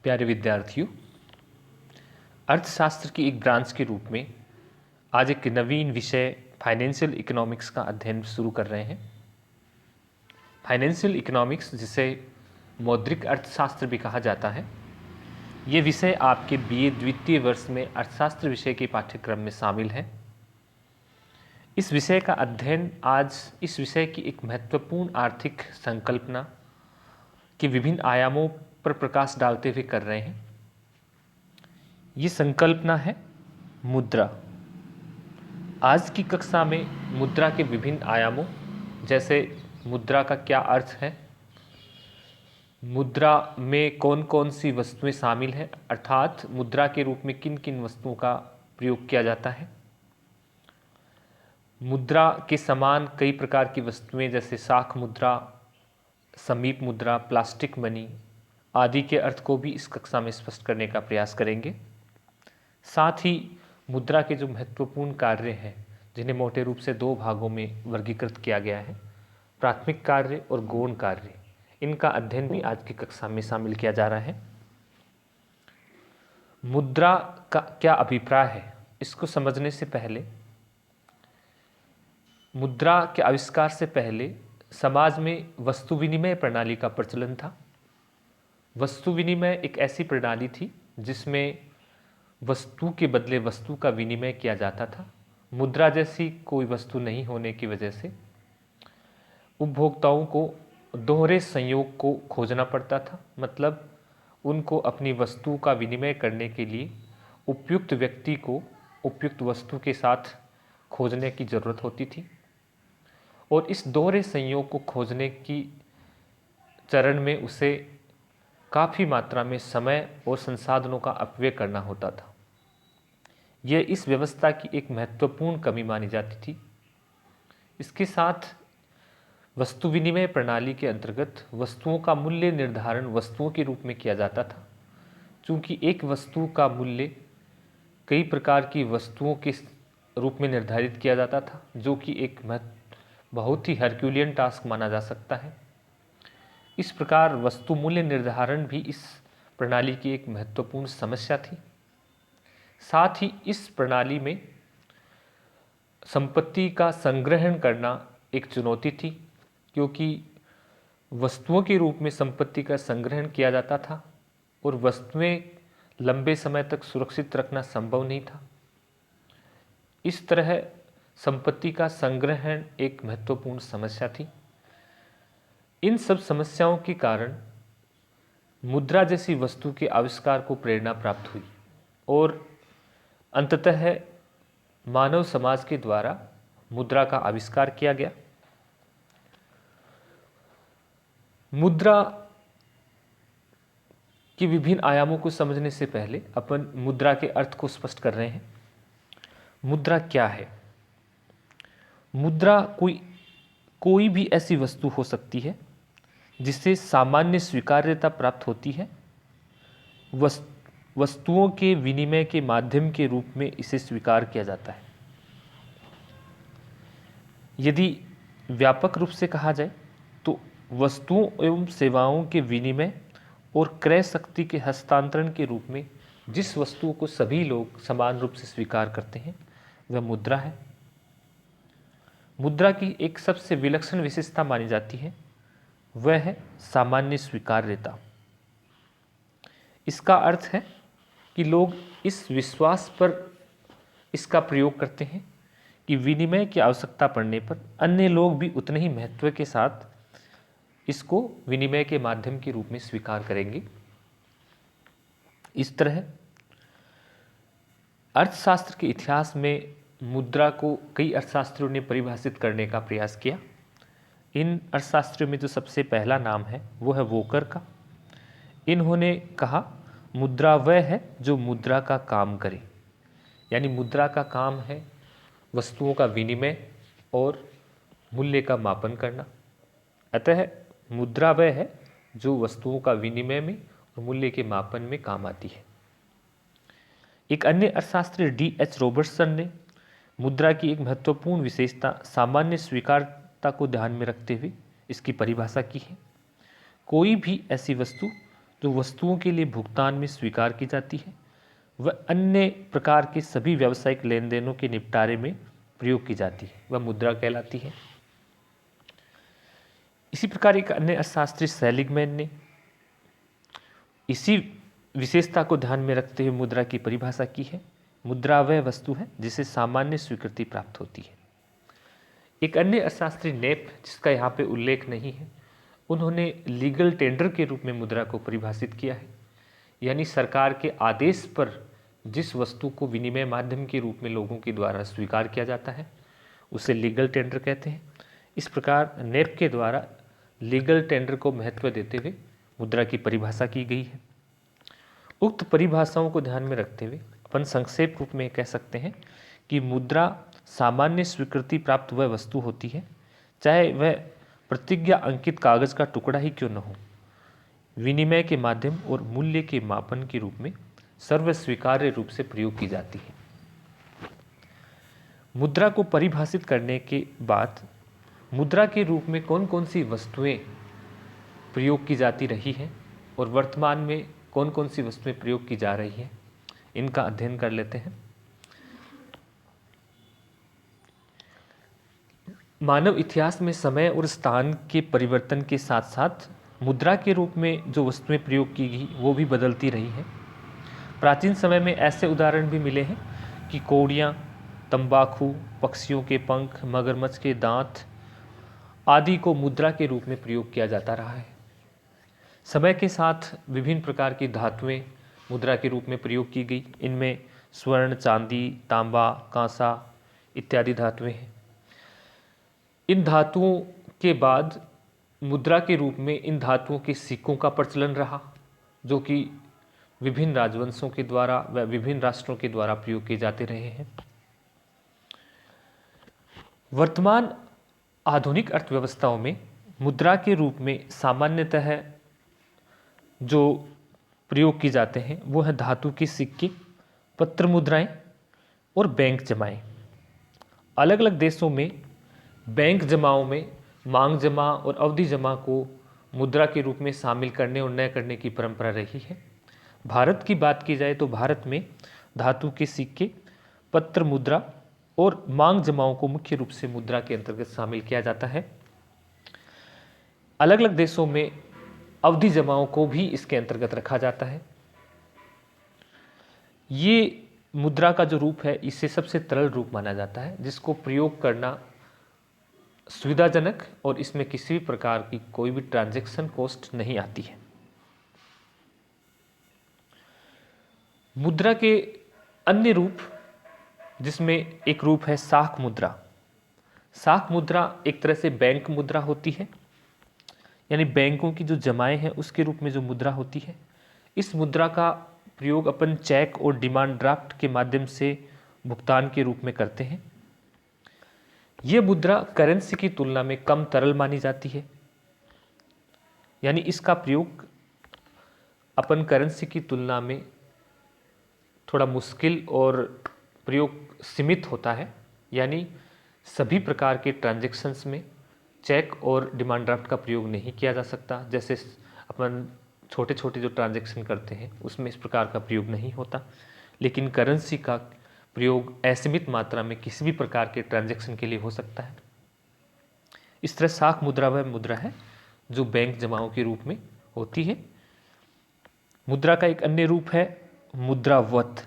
प्यारे विद्यार्थियों, अर्थशास्त्र की एक ब्रांच के रूप में आज एक नवीन विषय फाइनेंशियल इकोनॉमिक्स का अध्ययन शुरू कर रहे हैं। फाइनेंशियल इकोनॉमिक्स, जिसे मौद्रिक अर्थशास्त्र भी कहा जाता है, ये विषय आपके बीए द्वितीय वर्ष में अर्थशास्त्र विषय के पाठ्यक्रम में शामिल है। इस विषय का अध्ययन आज इस विषय की एक महत्वपूर्ण आर्थिक संकल्पना के विभिन्न आयामों पर प्रकाश डालते हुए कर रहे हैं। ये संकल्पना है मुद्रा। आज की कक्षा में मुद्रा के विभिन्न आयामों, जैसे मुद्रा का क्या अर्थ है, मुद्रा में कौन कौन सी वस्तुएं शामिल हैं, अर्थात मुद्रा के रूप में किन किन वस्तुओं का प्रयोग किया जाता है, मुद्रा के समान कई प्रकार की वस्तुएं जैसे शाख मुद्रा, समीप मुद्रा, प्लास्टिक मनी आदि के अर्थ को भी इस कक्षा में स्पष्ट करने का प्रयास करेंगे। साथ ही मुद्रा के जो महत्वपूर्ण कार्य हैं, जिन्हें मोटे रूप से दो भागों में वर्गीकृत किया गया है, प्राथमिक कार्य और गौण कार्य, इनका अध्ययन भी आज की कक्षा में शामिल किया जा रहा है। मुद्रा का क्या अभिप्राय है, इसको समझने से पहले, मुद्रा के आविष्कार से पहले समाज में वस्तु विनिमय प्रणाली का प्रचलन था। वस्तु विनिमय एक ऐसी प्रणाली थी जिसमें वस्तु के बदले वस्तु का विनिमय किया जाता था। मुद्रा जैसी कोई वस्तु नहीं होने की वजह से उपभोक्ताओं को दोहरे संयोग को खोजना पड़ता था। मतलब उनको अपनी वस्तु का विनिमय करने के लिए उपयुक्त व्यक्ति को उपयुक्त वस्तु के साथ खोजने की ज़रूरत होती थी, और इस दोहरे संयोग को खोजने की चरण में उसे काफ़ी मात्रा में समय और संसाधनों का अपव्यय करना होता था। यह इस व्यवस्था की एक महत्वपूर्ण कमी मानी जाती थी। इसके साथ वस्तु विनिमय प्रणाली के अंतर्गत वस्तुओं का मूल्य निर्धारण वस्तुओं के रूप में किया जाता था। चूँकि एक वस्तु का मूल्य कई प्रकार की वस्तुओं के रूप में निर्धारित किया जाता था, जो कि एक बहुत ही हरक्यूलियन टास्क माना जा सकता है। इस प्रकार वस्तु मूल्य निर्धारण भी इस प्रणाली की एक महत्वपूर्ण समस्या थी। साथ ही इस प्रणाली में संपत्ति का संग्रहण करना एक चुनौती थी, क्योंकि वस्तुओं के रूप में संपत्ति का संग्रहण किया जाता था और वस्तुएं लंबे समय तक सुरक्षित रखना संभव नहीं था। इस तरह संपत्ति का संग्रहण एक महत्वपूर्ण समस्या थी। इन सब समस्याओं के कारण मुद्रा जैसी वस्तु के आविष्कार को प्रेरणा प्राप्त हुई और अंततः मानव समाज के द्वारा मुद्रा का आविष्कार किया गया। मुद्रा की विभिन्न आयामों को समझने से पहले अपन मुद्रा के अर्थ को स्पष्ट कर रहे हैं। मुद्रा क्या है? मुद्रा कोई भी ऐसी वस्तु हो सकती है जिससे सामान्य स्वीकार्यता प्राप्त होती है। वस्तुओं के विनिमय के माध्यम के रूप में इसे स्वीकार किया जाता है। यदि व्यापक रूप से कहा जाए तो वस्तुओं एवं सेवाओं के विनिमय और क्रय शक्ति के हस्तांतरण के रूप में जिस वस्तु को सभी लोग समान रूप से स्वीकार करते हैं, वह मुद्रा है। मुद्रा की एक सबसे विलक्षण विशेषता मानी जाती है, वह है सामान्य स्वीकार्यता। इसका अर्थ है कि लोग इस विश्वास पर इसका प्रयोग करते हैं कि विनिमय की आवश्यकता पड़ने पर अन्य लोग भी उतने ही महत्व के साथ इसको विनिमय के माध्यम के रूप में स्वीकार करेंगे। इस तरह अर्थशास्त्र के इतिहास में मुद्रा को कई अर्थशास्त्रियों ने परिभाषित करने का प्रयास किया। इन अर्थशास्त्रियों में जो सबसे पहला नाम है वो है वोकर का। इन्होंने कहा, मुद्रा वह है जो मुद्रा का काम करे। यानी मुद्रा का काम है वस्तुओं का विनिमय और मूल्य का मापन करना। अतः मुद्रा वह है जो वस्तुओं का विनिमय में और मूल्य के मापन में काम आती है। एक अन्य अर्थशास्त्री D.H. रॉबर्टसन ने मुद्रा की एक महत्वपूर्ण विशेषता सामान्य स्वीकार्यता को ध्यान में रखते हुए इसकी परिभाषा की है। कोई भी ऐसी वस्तु जो वस्तुओं के लिए भुगतान में स्वीकार की जाती है, वह अन्य प्रकार के सभी व्यावसायिक लेन देनों के निपटारे में प्रयोग की जाती है, वह मुद्रा कहलाती है। इसी प्रकार एक अन्य अर्थशास्त्री सेलिगमैन ने इसी विशेषता को ध्यान में रखते हुए मुद्रा की परिभाषा की है। मुद्रा वह वस्तु है जिसे सामान्य स्वीकृति प्राप्त होती है। एक अन्य अर्थशास्त्री नेप, जिसका यहाँ पे उल्लेख नहीं है, उन्होंने लीगल टेंडर के रूप में मुद्रा को परिभाषित किया है, यानी सरकार के आदेश पर जिस वस्तु को विनिमय माध्यम के रूप में लोगों के द्वारा स्वीकार किया जाता है उसे लीगल टेंडर कहते हैं। इस प्रकार नेप के द्वारा लीगल टेंडर को महत्व देते हुए मुद्रा की परिभाषा की गई है। उक्त परिभाषाओं को ध्यान में रखते हुए अपन संक्षेप रूप में कह सकते हैं कि मुद्रा सामान्य स्वीकृति प्राप्त वह वस्तु होती है, चाहे वह प्रतिज्ञा अंकित कागज का टुकड़ा ही क्यों न हो, विनिमय के माध्यम और मूल्य के मापन के रूप में सर्वस्वीकार्य रूप से प्रयोग की जाती है। मुद्रा को परिभाषित करने के बाद मुद्रा के रूप में कौन कौन सी वस्तुएं प्रयोग की जाती रही हैं और वर्तमान में कौन कौन सी वस्तुएं प्रयोग की जा रही हैं, इनका अध्ययन कर लेते हैं। मानव इतिहास में समय और स्थान के परिवर्तन के साथ साथ मुद्रा के रूप में जो वस्तुएं प्रयोग की गई वो भी बदलती रही हैं। प्राचीन समय में ऐसे उदाहरण भी मिले हैं कि कौड़ियाँ, तंबाकू, पक्षियों के पंख, मगरमच्छ के दांत आदि को मुद्रा के रूप में प्रयोग किया जाता रहा है। समय के साथ विभिन्न प्रकार की धातुएं मुद्रा के रूप में प्रयोग की गई। इनमें स्वर्ण, चांदी, तांबा, कांसा इत्यादि धातुएं हैं। इन धातुओं के बाद मुद्रा के रूप में इन धातुओं के सिक्कों का प्रचलन रहा, जो कि विभिन्न राजवंशों के द्वारा व विभिन्न राष्ट्रों के द्वारा प्रयोग किए जाते रहे हैं। वर्तमान आधुनिक अर्थव्यवस्थाओं में मुद्रा के रूप में सामान्यतः जो प्रयोग की जाते हैं वो है धातु के सिक्के, पत्र मुद्राएं और बैंक जमाएं। अलग अलग देशों में बैंक जमाओं में मांग जमा और अवधि जमा को मुद्रा के रूप में शामिल करने और नय करने की परंपरा रही है। भारत की बात की जाए तो भारत में धातु के सिक्के, पत्र मुद्रा और मांग जमाओं को मुख्य रूप से मुद्रा के अंतर्गत शामिल किया जाता है। अलग अलग देशों में अवधि जमाओं को भी इसके अंतर्गत रखा जाता है। ये मुद्रा का जो रूप है इसे सबसे तरल रूप माना जाता है, जिसको प्रयोग करना सुविधाजनक और इसमें किसी भी प्रकार की कोई भी ट्रांजैक्शन कॉस्ट नहीं आती है। मुद्रा के अन्य रूप, जिसमें एक रूप है साख मुद्रा। साख मुद्रा एक तरह से बैंक मुद्रा होती है, यानी बैंकों की जो जमाएं हैं उसके रूप में जो मुद्रा होती है। इस मुद्रा का प्रयोग अपन चेक और डिमांड ड्राफ्ट के माध्यम से भुगतान के रूप में करते हैं। यह मुद्रा करेंसी की तुलना में कम तरल मानी जाती है, यानी इसका प्रयोग अपन करेंसी की तुलना में थोड़ा मुश्किल और प्रयोग सीमित होता है, यानी सभी प्रकार के ट्रांजैक्शंस में चेक और डिमांड ड्राफ्ट का प्रयोग नहीं किया जा सकता। जैसे अपन छोटे छोटे जो ट्रांजैक्शन करते हैं उसमें इस प्रकार का प्रयोग नहीं होता, लेकिन करेंसी का प्रयोग असीमित मात्रा में किसी भी प्रकार के ट्रांजैक्शन के लिए हो सकता है। इस तरह साख मुद्रा वह मुद्रा है जो बैंक जमाओं के रूप में होती है। मुद्रा का एक अन्य रूप है मुद्रावत,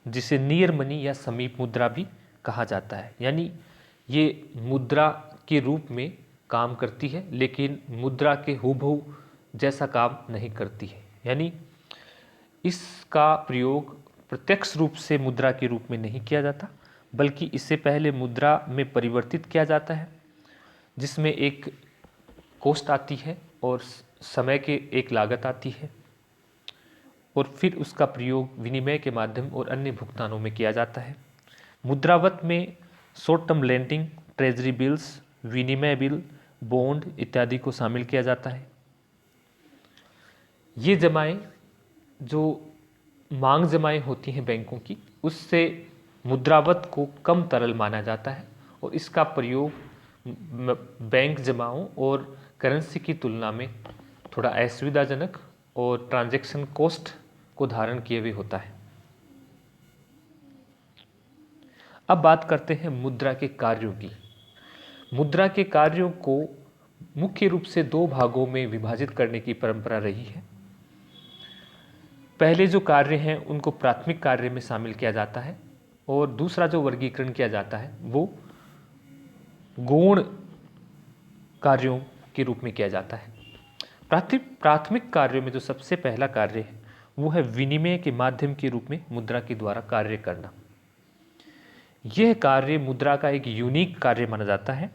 जिसे नियर मनी या समीप मुद्रा भी कहा जाता है, यानी ये मुद्रा के रूप में काम करती है लेकिन मुद्रा के हूबहू जैसा काम नहीं करती है, यानी इसका प्रयोग प्रत्यक्ष रूप से मुद्रा के रूप में नहीं किया जाता, बल्कि इससे पहले मुद्रा में परिवर्तित किया जाता है, जिसमें एक कॉस्ट आती है और समय की एक लागत आती है, और फिर उसका प्रयोग विनिमय के माध्यम और अन्य भुगतानों में किया जाता है। मुद्रावत में short term lending, treasury bills, विनिमय बिल, बॉन्ड इत्यादि को शामिल किया जाता है। ये जमाएं जो मांग जमाएं होती हैं बैंकों की, उससे मुद्रावत को कम तरल माना जाता है और इसका प्रयोग बैंक जमाओं और करेंसी की तुलना में थोड़ा असुविधाजनक और ट्रांजैक्शन कॉस्ट को धारण किए हुए होता है। अब बात करते हैं मुद्रा के कार्यों की। मुद्रा के कार्यों को मुख्य रूप से दो भागों में विभाजित करने की परंपरा रही है। पहले जो कार्य हैं उनको प्राथमिक कार्य में शामिल किया जाता है और दूसरा जो वर्गीकरण किया जाता है वो गौण कार्यों के रूप में किया जाता है। प्राथमिक कार्यों में जो सबसे पहला कार्य है वो है विनिमय के माध्यम के रूप में मुद्रा के द्वारा कार्य करना। यह कार्य मुद्रा का एक यूनिक कार्य माना जाता है।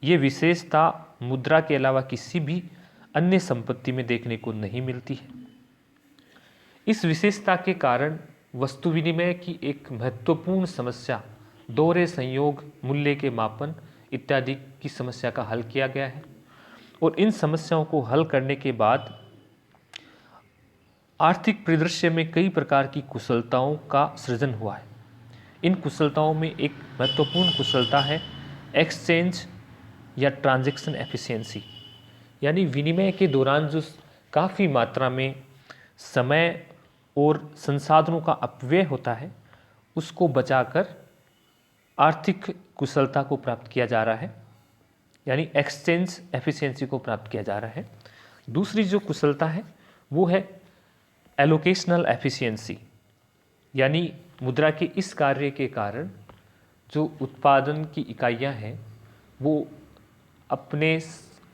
ये विशेषता मुद्रा के अलावा किसी भी अन्य संपत्ति में देखने को नहीं मिलती है। इस विशेषता के कारण वस्तु विनिमय की एक महत्वपूर्ण समस्या दोहरे संयोग, मूल्य के मापन इत्यादि की समस्या का हल किया गया है और इन समस्याओं को हल करने के बाद आर्थिक परिदृश्य में कई प्रकार की कुशलताओं का सृजन हुआ है। इन कुशलताओं में एक महत्वपूर्ण कुशलता है एक्सचेंज या ट्रांजैक्शन एफिशिएंसी, यानी विनिमय के दौरान जो काफ़ी मात्रा में समय और संसाधनों का अपव्यय होता है उसको बचाकर आर्थिक कुशलता को प्राप्त किया जा रहा है, यानी एक्सचेंज एफिशिएंसी को प्राप्त किया जा रहा है। दूसरी जो कुशलता है वो है एलोकेशनल एफिशिएंसी, यानी मुद्रा के इस कार्य के कारण जो उत्पादन की इकाइयां हैं वो अपने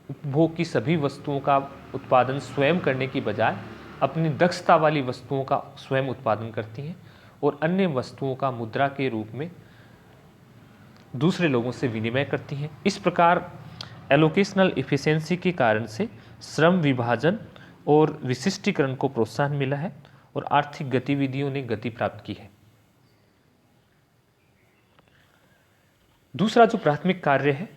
उपभोग की सभी वस्तुओं का उत्पादन स्वयं करने की बजाय अपनी दक्षता वाली वस्तुओं का स्वयं उत्पादन करती हैं और अन्य वस्तुओं का मुद्रा के रूप में दूसरे लोगों से विनिमय करती हैं। इस प्रकार एलोकेशनल एफिशिएंसी के कारण से श्रम विभाजन और विशिष्टीकरण को प्रोत्साहन मिला है और आर्थिक गतिविधियों ने गति प्राप्त की है। दूसरा जो प्राथमिक कार्य है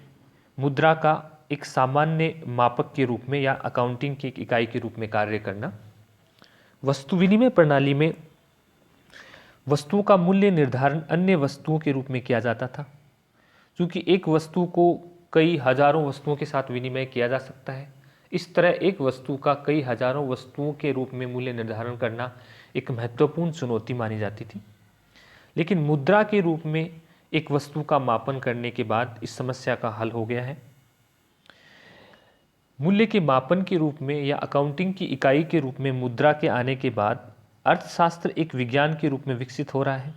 मुद्रा का एक सामान्य मापक के रूप में या अकाउंटिंग की एक इकाई के रूप में कार्य करना। वस्तु विनिमय प्रणाली में वस्तुओं का मूल्य निर्धारण अन्य वस्तुओं के रूप में किया जाता था। क्योंकि एक वस्तु को कई हजारों वस्तुओं के साथ विनिमय किया जा सकता है, इस तरह एक वस्तु का कई हजारों वस्तुओं के रूप में मूल्य निर्धारण करना एक महत्वपूर्ण चुनौती मानी जाती थी। लेकिन मुद्रा के रूप में एक वस्तु का मापन करने के बाद इस समस्या का हल हो गया है। मूल्य के मापन के रूप में या अकाउंटिंग की इकाई के रूप में मुद्रा के आने के बाद अर्थशास्त्र एक विज्ञान के रूप में विकसित हो रहा है,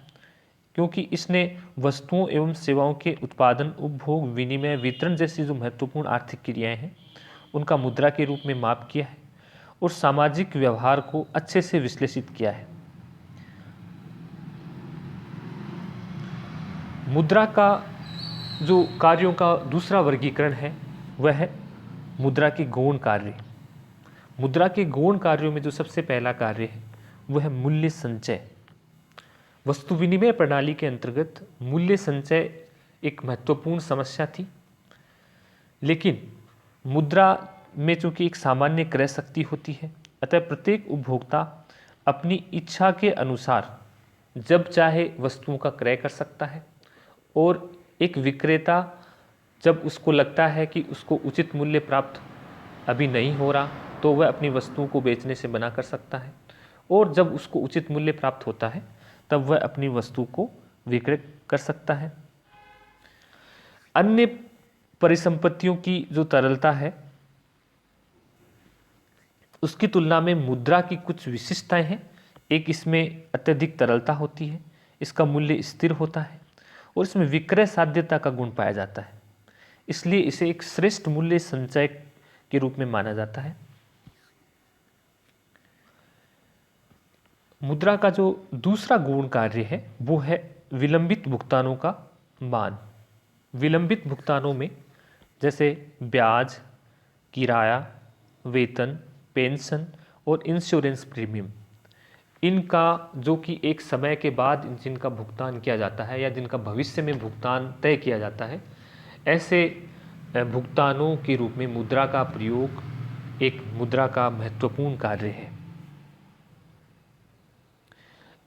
क्योंकि इसने वस्तुओं एवं सेवाओं के उत्पादन, उपभोग, विनिमय, वितरण जैसी जो महत्वपूर्ण आर्थिक क्रियाएं हैं उनका मुद्रा के रूप में माप किया है और सामाजिक व्यवहार को अच्छे से विश्लेषित किया है। मुद्रा का जो कार्यों का दूसरा वर्गीकरण है वह है मुद्रा के गौण कार्य। मुद्रा के गौण कार्यों में जो सबसे पहला कार्य है वह है मूल्य संचय। वस्तु विनिमय प्रणाली के अंतर्गत मूल्य संचय एक महत्वपूर्ण समस्या थी, लेकिन मुद्रा में चूंकि एक सामान्य क्रय शक्ति होती है, अतः प्रत्येक उपभोक्ता अपनी इच्छा के अनुसार जब चाहे वस्तुओं का क्रय कर सकता है और एक विक्रेता जब उसको लगता है कि उसको उचित मूल्य प्राप्त अभी नहीं हो रहा तो वह अपनी वस्तुओं को बेचने से मना कर सकता है और जब उसको उचित मूल्य प्राप्त होता है तब वह अपनी वस्तु को विक्रय कर सकता है। अन्य परिसंपत्तियों की जो तरलता है उसकी तुलना में मुद्रा की कुछ विशिष्टताएं हैं। एक, इसमें अत्यधिक तरलता होती है, इसका मूल्य स्थिर होता है और इसमें विक्रय साध्यता का गुण पाया जाता है, इसलिए इसे एक श्रेष्ठ मूल्य संचय के रूप में माना जाता है। मुद्रा का जो दूसरा गौण कार्य है वो है विलंबित भुगतानों का मान। विलंबित भुगतानों में जैसे ब्याज, किराया, वेतन, पेंशन और इंश्योरेंस प्रीमियम, इनका जो कि एक समय के बाद जिनका भुगतान किया जाता है या जिनका भविष्य में भुगतान तय किया जाता है, ऐसे भुगतानों के रूप में मुद्रा का प्रयोग एक मुद्रा का महत्वपूर्ण कार्य है।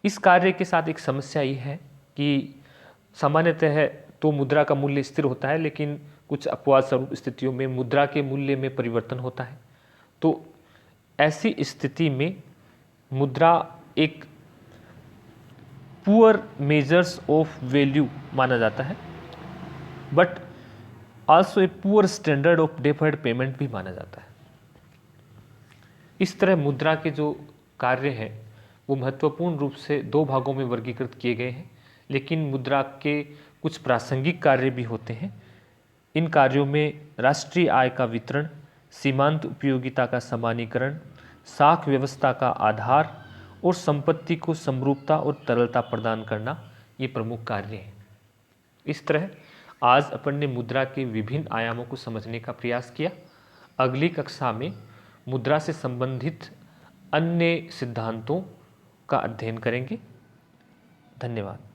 इस कार्य के साथ एक समस्या ये है कि सामान्यतः तो मुद्रा का मूल्य स्थिर होता है, लेकिन कुछ अपवाद स्वरूप स्थितियों में मुद्रा के मूल्य में परिवर्तन होता है। तो ऐसी स्थिति में मुद्रा एक पुअर मेजर्स ऑफ वैल्यू माना जाता है, but also a poor standard of deferred payment भी माना जाता है। इस तरह मुद्रा के जो कार्य हैं वो महत्वपूर्ण रूप से दो भागों में वर्गीकृत किए गए हैं, लेकिन मुद्रा के कुछ प्रासंगिक कार्य भी होते हैं। इन कार्यों में राष्ट्रीय आय का वितरण, सीमांत उपयोगिता का समानीकरण, साख व्यवस्था का आधार और संपत्ति को समरूपता और तरलता प्रदान करना ये प्रमुख कार्य हैं। इस तरह आज अपन ने मुद्रा के विभिन्न आयामों को समझने का प्रयास किया। अगली कक्षा में मुद्रा से संबंधित अन्य सिद्धांतों का अध्ययन करेंगे। धन्यवाद।